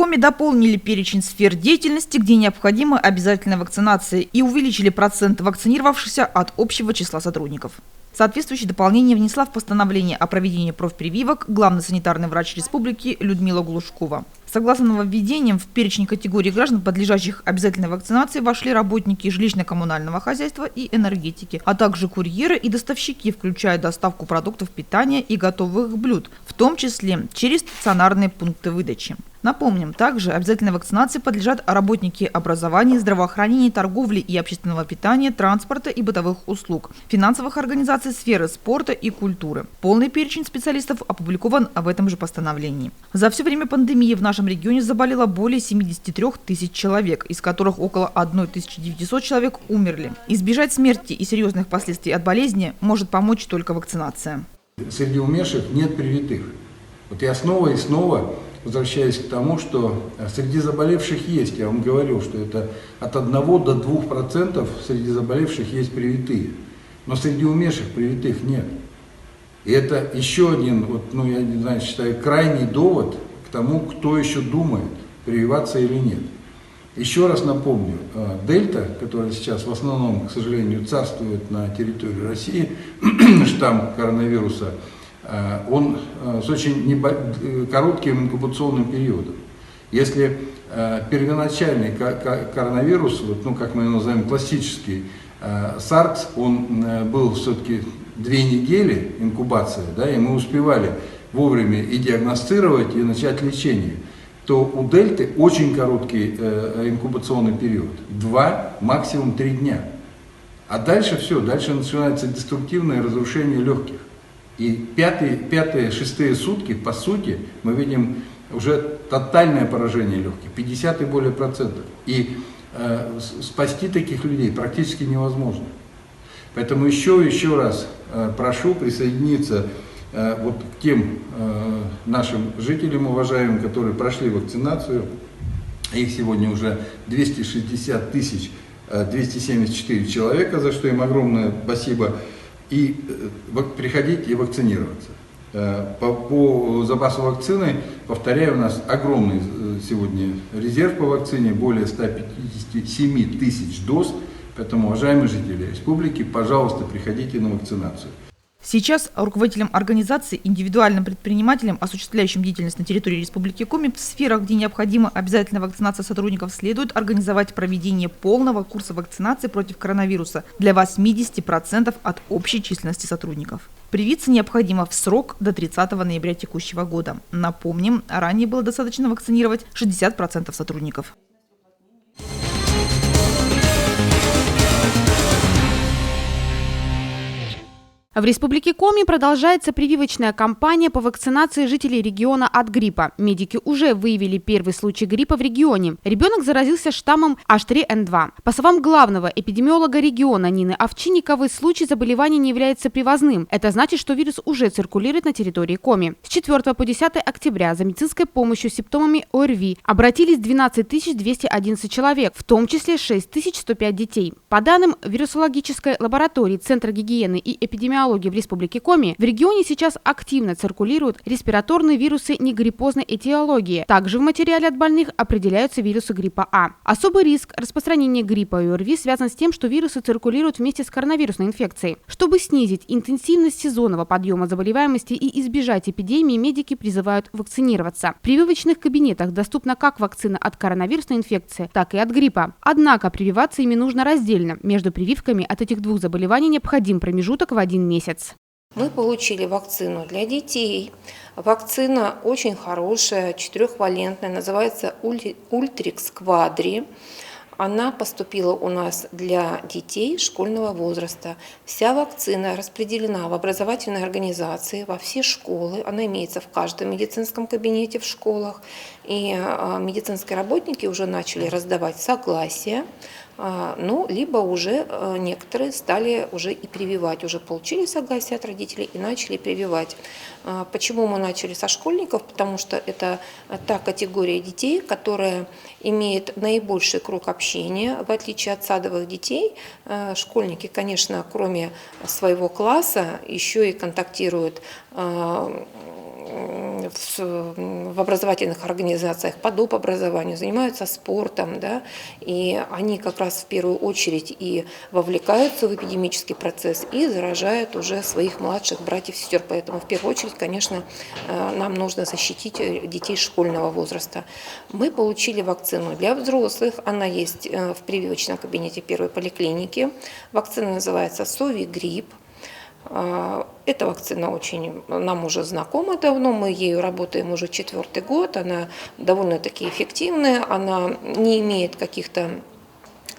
Коми дополнили перечень сфер деятельности, где необходима обязательная вакцинация, и увеличили процент вакцинировавшихся от общего числа сотрудников. Соответствующее дополнение внесла в постановление о проведении профпрививок главный санитарный врач республики Людмила Глушкова. Согласно нововведениям, в перечень категорий граждан, подлежащих обязательной вакцинации, вошли работники жилищно-коммунального хозяйства и энергетики, а также курьеры и доставщики, включая доставку продуктов питания и готовых блюд, в том числе через стационарные пункты выдачи. Напомним, также обязательной вакцинации подлежат работники образования, здравоохранения, торговли и общественного питания, транспорта и бытовых услуг, финансовых организаций, сферы спорта и культуры. Полный перечень специалистов опубликован в этом же постановлении. За все время пандемии в нашем регионе заболело более 73 тысяч человек, из которых около 1900 человек умерли. Избежать смерти и серьезных последствий от болезни может помочь только вакцинация. Среди умерших нет привитых. Вот я снова и снова возвращаюсь к тому, что среди заболевших есть, я вам говорил, что это от 1 до 2% среди заболевших есть привитые, но среди умерших привитых нет. И это еще один, я не знаю, считаю, крайний довод к тому, кто еще думает, прививаться или нет. Еще раз напомню, дельта, которая сейчас в основном, к сожалению, царствует на территории России, штамм коронавируса, он с очень коротким инкубационным периодом. Если первоначальный коронавирус, как мы его называем, классический SARS, он был все-таки 2 недели инкубация, да, и мы успевали вовремя и диагностировать, и начать лечение, то у дельты очень короткий инкубационный период, 2, максимум 3 дня. А дальше все, дальше начинается деструктивное разрушение легких. И 5-6 сутки, по сути, мы видим уже тотальное поражение легких, 50 и более процентов. И спасти таких людей практически невозможно. Поэтому еще раз прошу присоединиться к тем нашим жителям уважаемым, которые прошли вакцинацию. Их сегодня уже 260 274 человека, за что им огромное спасибо. И приходить и вакцинироваться. По запасу вакцины, повторяю, у нас огромный сегодня резерв по вакцине, более 157 тысяч доз. Поэтому, уважаемые жители республики, пожалуйста, приходите на вакцинацию. Сейчас руководителям организаций, индивидуальным предпринимателям, осуществляющим деятельность на территории Республики Коми, в сферах, где необходима обязательная вакцинация сотрудников, следует организовать проведение полного курса вакцинации против коронавируса для 80% от общей численности сотрудников. Привиться необходимо в срок до 30 ноября текущего года. Напомним, ранее было достаточно вакцинировать 60% сотрудников. В Республике Коми продолжается прививочная кампания по вакцинации жителей региона от гриппа. Медики уже выявили первый случай гриппа в регионе. Ребенок заразился штаммом H3N2. По словам главного эпидемиолога региона Нины Овчинниковой, случай заболевания не является привозным. Это значит, что вирус уже циркулирует на территории Коми. С 4 по 10 октября за медицинской помощью с симптомами ОРВИ обратились 12 211 человек, в том числе 6105 детей. По данным вирусологической лаборатории Центра гигиены и эпидемиологии в Республике Коми, в регионе сейчас активно циркулируют респираторные вирусы негриппозной этиологии. Также в материале от больных определяются вирусы гриппа А. Особый риск распространения гриппа и ОРВИ связан с тем, что вирусы циркулируют вместе с коронавирусной инфекцией. Чтобы снизить интенсивность сезонного подъема заболеваемости и избежать эпидемии, медики призывают вакцинироваться. В прививочных кабинетах доступна как вакцина от коронавирусной инфекции, так и от гриппа. Однако прививаться ими нужно раздельно. Между прививками от этих двух заболеваний необходим промежуток в 1 месяц. Мы получили вакцину для детей. Вакцина очень хорошая, 4-валентная, называется Ультрикс Квадри. Она поступила у нас для детей школьного возраста. Вся вакцина распределена в образовательной организации, во все школы. Она имеется в каждом медицинском кабинете в школах. И медицинские работники уже начали раздавать согласие. Либо уже некоторые стали уже и прививать, уже получили согласие от родителей и начали прививать. Почему мы начали со школьников? Потому что это та категория детей, которая имеет наибольший круг общения, в отличие от садовых детей. Школьники, конечно, кроме своего класса, еще и контактируют в образовательных организациях по доп. Образованию, занимаются спортом, да, и они как раз в первую очередь и вовлекаются в эпидемический процесс и заражают уже своих младших братьев и сестер. Поэтому в первую очередь, конечно, нам нужно защитить детей школьного возраста. Мы получили вакцину для взрослых, она есть в прививочном кабинете первой поликлиники. Вакцина называется Совигрипп. Эта вакцина нам уже знакома давно, мы ею работаем уже 4-й год, она довольно-таки эффективная, она не имеет каких-то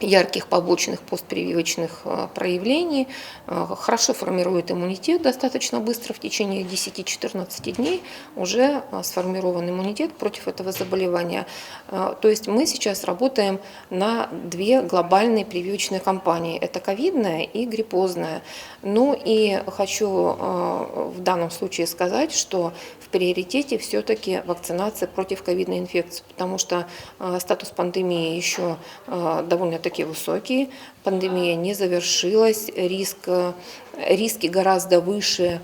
ярких побочных постпрививочных проявлений, хорошо формирует иммунитет достаточно быстро, в течение 10-14 дней уже сформирован иммунитет против этого заболевания. То есть мы сейчас работаем на 2 глобальные прививочные кампании. Это ковидная и гриппозная. Ну и хочу в данном случае сказать, что в приоритете все-таки вакцинация против ковидной инфекции, потому что статус пандемии еще довольно-таки высокий, пандемия не завершилась, риски гораздо выше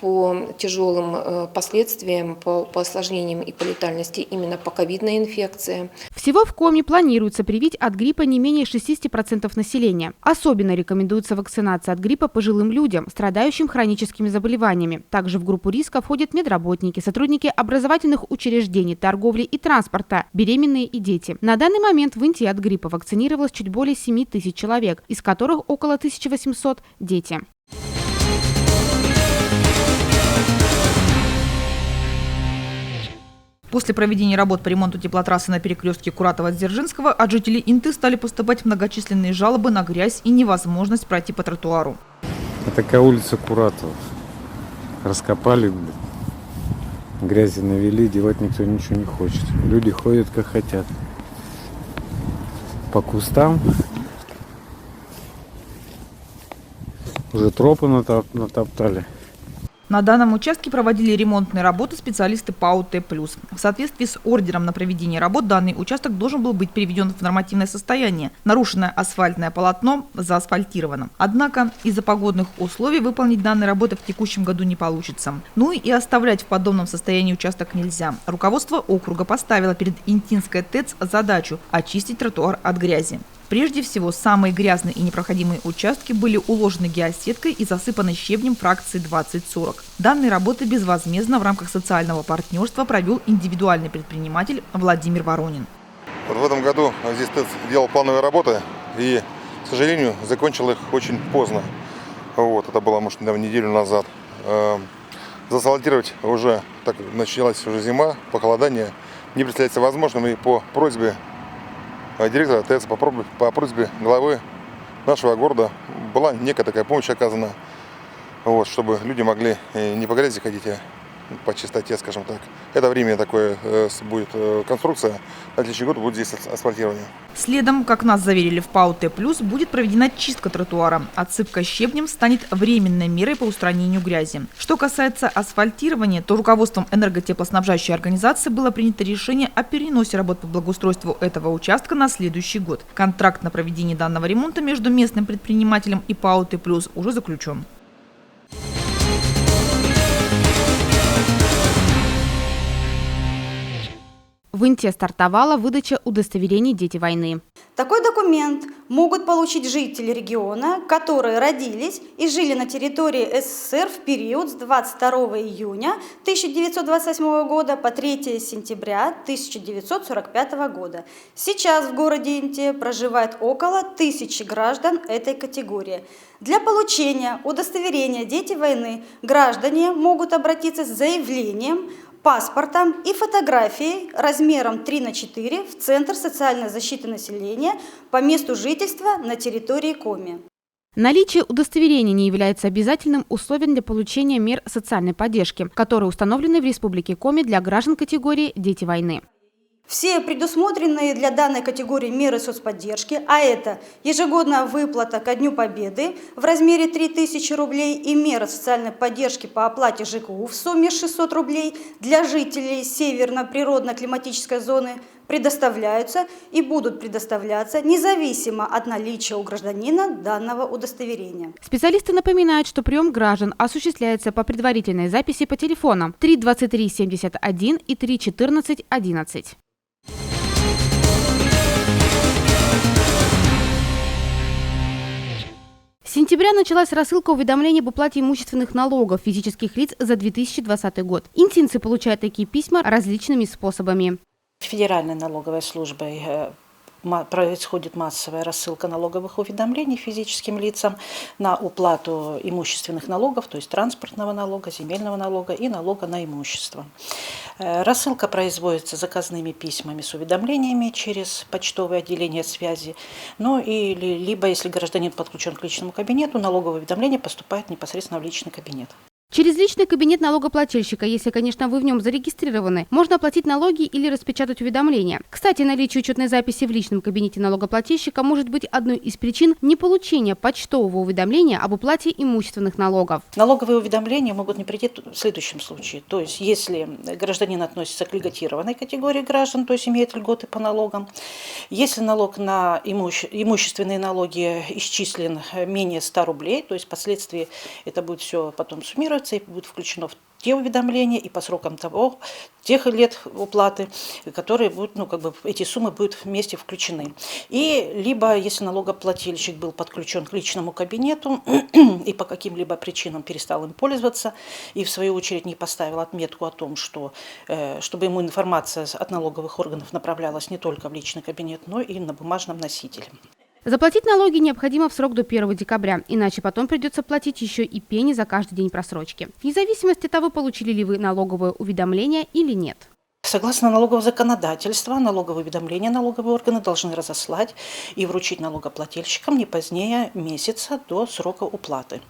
по тяжелым последствиям, по осложнениям и по летальности именно по ковидной инфекции. Всего в Коми планируется привить от гриппа не менее 60% населения. Особенно рекомендуется вакцинация от гриппа пожилым людям, страдающим хроническими заболеваниями. Также в группу риска входят медработники, сотрудники образовательных учреждений, торговли и транспорта, беременные и дети. На данный момент в Инте от гриппа вакцинировалось чуть более 7 тысяч человек, из которых около 1800 – дети. После проведения работ по ремонту теплотрассы на перекрестке Куратова-Дзержинского от жителей Инты стали поступать многочисленные жалобы на грязь и невозможность пройти по тротуару. Это такая улица Куратова. Раскопали, грязи навели, делать никто ничего не хочет. Люди ходят как хотят. По кустам. Уже тропы натоптали. На данном участке проводили ремонтные работы специалисты ПАО «Т+». В соответствии с ордером на проведение работ данный участок должен был быть приведен в нормативное состояние. Нарушенное асфальтное полотно заасфальтировано. Однако из-за погодных условий выполнить данные работы в текущем году не получится. Ну и оставлять в подобном состоянии участок нельзя. Руководство округа поставило перед Интинской ТЭЦ задачу очистить тротуар от грязи. Прежде всего, самые грязные и непроходимые участки были уложены геосеткой и засыпаны щебнем фракции 20-40. Данные работы безвозмездно в рамках социального партнерства провел индивидуальный предприниматель Владимир Воронин. Вот в этом году здесь ТЭЦ делал плановые работы и, к сожалению, закончил их очень поздно. Это было, может, неделю назад. Заасфальтировать уже, так началась уже зима, похолодание, не представляется возможным, и по просьбе директора ТЭЦ, по просьбе главы нашего города была некая такая помощь оказана, чтобы люди могли не по грязи ходить, а по чистоте, скажем так. Это время такое будет конструкция, на следующий год будет здесь асфальтирование. Следом, как нас заверили в ПАО «Т+», будет проведена чистка тротуара. Отсыпка щебнем станет временной мерой по устранению грязи. Что касается асфальтирования, то руководством энерготеплоснабжающей организации было принято решение о переносе работ по благоустройству этого участка на следующий год. Контракт на проведение данного ремонта между местным предпринимателем и ПАО «Т+» уже заключен. В Инте стартовала выдача удостоверений «Дети войны». Такой документ могут получить жители региона, которые родились и жили на территории СССР в период с 22 июня 1928 года по 3 сентября 1945 года. Сейчас в городе Инте проживает около 1000 граждан этой категории. Для получения удостоверения «Дети войны» граждане могут обратиться с заявлением, паспортом и фотографией размером 3×4 в Центр социальной защиты населения по месту жительства на территории Коми. Наличие удостоверения не является обязательным условием для получения мер социальной поддержки, которые установлены в Республике Коми для граждан категории «Дети войны». Все предусмотренные для данной категории меры соцподдержки, а это ежегодная выплата ко Дню Победы в размере 3000 рублей и мера социальной поддержки по оплате ЖКУ в сумме 600 рублей для жителей северно-природно-климатической зоны, предоставляются и будут предоставляться независимо от наличия у гражданина данного удостоверения. Специалисты напоминают, что прием граждан осуществляется по предварительной записи по телефонам 323 71 и 314 11. С сентября началась рассылка уведомлений об уплате имущественных налогов физических лиц за 2020 год. Интинцы получают такие письма различными способами. Федеральной налоговой службой происходит массовая рассылка налоговых уведомлений физическим лицам на уплату имущественных налогов, то есть транспортного налога, земельного налога и налога на имущество. Рассылка производится заказными письмами с уведомлениями через почтовое отделение связи, либо если гражданин подключен к личному кабинету, налоговое уведомление поступает непосредственно в личный кабинет. Через личный кабинет налогоплательщика, если, конечно, вы в нем зарегистрированы, можно оплатить налоги или распечатать уведомления. Кстати, наличие учетной записи в личном кабинете налогоплательщика может быть одной из причин неполучения почтового уведомления об уплате имущественных налогов. Налоговые уведомления могут не прийти в следующем случае. То есть, если гражданин относится к льготированной категории граждан, то есть имеет льготы по налогам, если налог на имущественные налоги исчислен менее 100 рублей, то есть впоследствии это будет все потом суммироваться, и будет включено в те уведомления и по срокам тех лет уплаты, которые будут, эти суммы будут вместе включены. И либо, если налогоплательщик был подключен к личному кабинету и по каким-либо причинам перестал им пользоваться, и в свою очередь не поставил отметку о том, что, чтобы ему информация от налоговых органов направлялась не только в личный кабинет, но и на бумажном носителе. Заплатить налоги необходимо в срок до 1 декабря, иначе потом придется платить еще и пени за каждый день просрочки. Вне зависимости от того, получили ли вы налоговое уведомление или нет. Согласно налогового законодательства, налоговые уведомления налоговые органы должны разослать и вручить налогоплательщикам не позднее месяца до срока уплаты.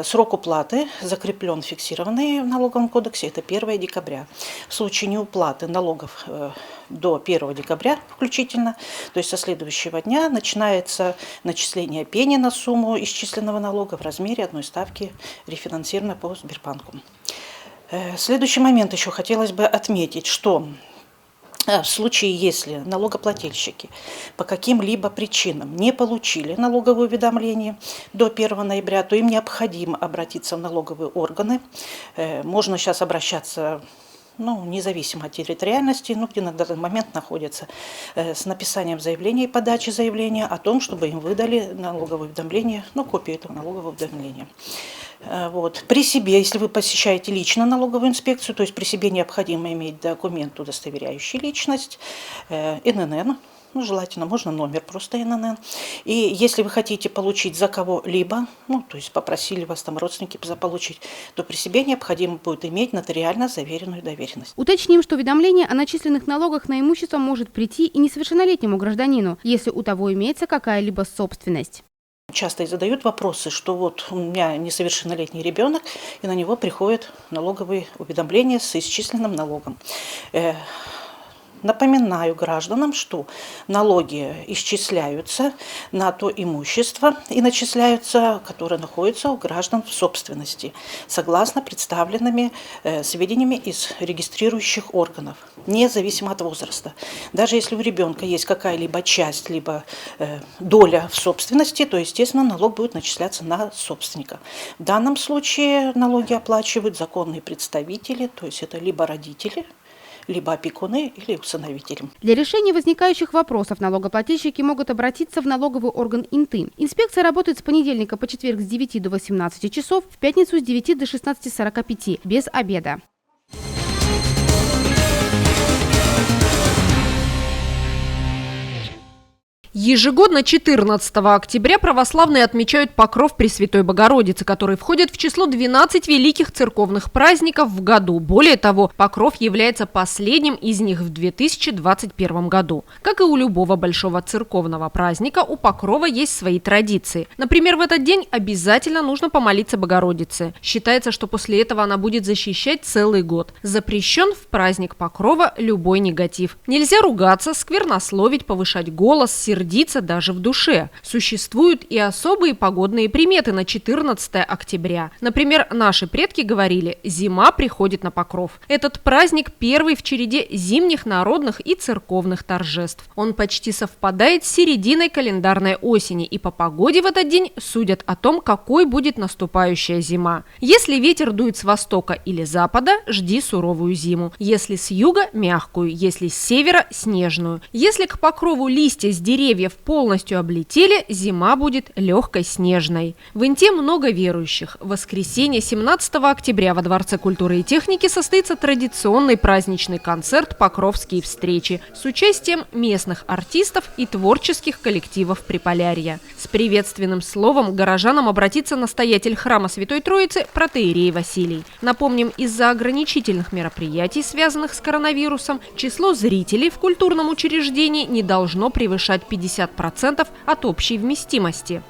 Срок уплаты закреплен фиксированный в налоговом кодексе, это 1 декабря. В случае неуплаты налогов до 1 декабря включительно, то есть со следующего дня, начинается начисление пени на сумму исчисленного налога в размере одной ставки, рефинансируемой по Сбербанку. Следующий момент еще хотелось бы отметить, что в случае, если налогоплательщики по каким-либо причинам не получили налоговое уведомление до 1 ноября, то им необходимо обратиться в налоговые органы. Можно сейчас обращаться независимо от территориальности, где на данный момент находятся, с написанием заявления и подачей заявления о том, чтобы им выдали налоговое уведомление, копию этого налогового уведомления. При себе, если вы посещаете лично налоговую инспекцию, то есть при себе необходимо иметь документ, удостоверяющий личность, ННН, желательно, можно номер просто ННН. И если вы хотите получить за кого-либо, то есть попросили вас там родственники заполучить, то при себе необходимо будет иметь нотариально заверенную доверенность. Уточним, что уведомление о начисленных налогах на имущество может прийти и несовершеннолетнему гражданину, если у того имеется какая-либо собственность. Часто и задают вопросы, что у меня несовершеннолетний ребенок, и на него приходят налоговые уведомления с исчисленным налогом. Напоминаю гражданам, что налоги исчисляются на то имущество и начисляются, которое находится у граждан в собственности, согласно представленными сведениями из регистрирующих органов, независимо от возраста. Даже если у ребенка есть какая-либо часть, либо доля в собственности, то, естественно, налог будет начисляться на собственника. В данном случае налоги оплачивают законные представители, то есть это либо родители, либо опекуны или усыновители. Для решения возникающих вопросов налогоплательщики могут обратиться в налоговый орган Инты. Инспекция работает с понедельника по четверг с 9 до 18 часов, в пятницу с 9 до 16:45, без обеда. Ежегодно 14 октября православные отмечают Покров Пресвятой Богородицы, который входит в число 12 великих церковных праздников в году. Более того, Покров является последним из них в 2021 году. Как и у любого большого церковного праздника, у Покрова есть свои традиции. Например, в этот день обязательно нужно помолиться Богородице. Считается, что после этого она будет защищать целый год. Запрещен в праздник Покрова любой негатив. Нельзя ругаться, сквернословить, повышать голос, сердиться сердиться даже в душе. Существуют и особые погодные приметы на 14 октября. Например, наши предки говорили: «Зима приходит на Покров». Этот праздник первый в череде зимних, народных и церковных торжеств. Он почти совпадает с серединой календарной осени, и по погоде в этот день судят о том, какой будет наступающая зима. Если ветер дует с востока или запада, жди суровую зиму. Если с юга – мягкую, если с севера – снежную. Если к покрову листья с деревьев полностью облетели, зима будет легкой снежной. В Инте много верующих. В воскресенье 17 октября во Дворце культуры и техники состоится традиционный праздничный концерт «Покровские встречи» с участием местных артистов и творческих коллективов Приполярья. С приветственным словом к горожанам обратится настоятель храма Святой Троицы протоиерей Василий. Напомним, из-за ограничительных мероприятий, связанных с коронавирусом, число зрителей в культурном учреждении не должно превышать 50% от общей вместимости.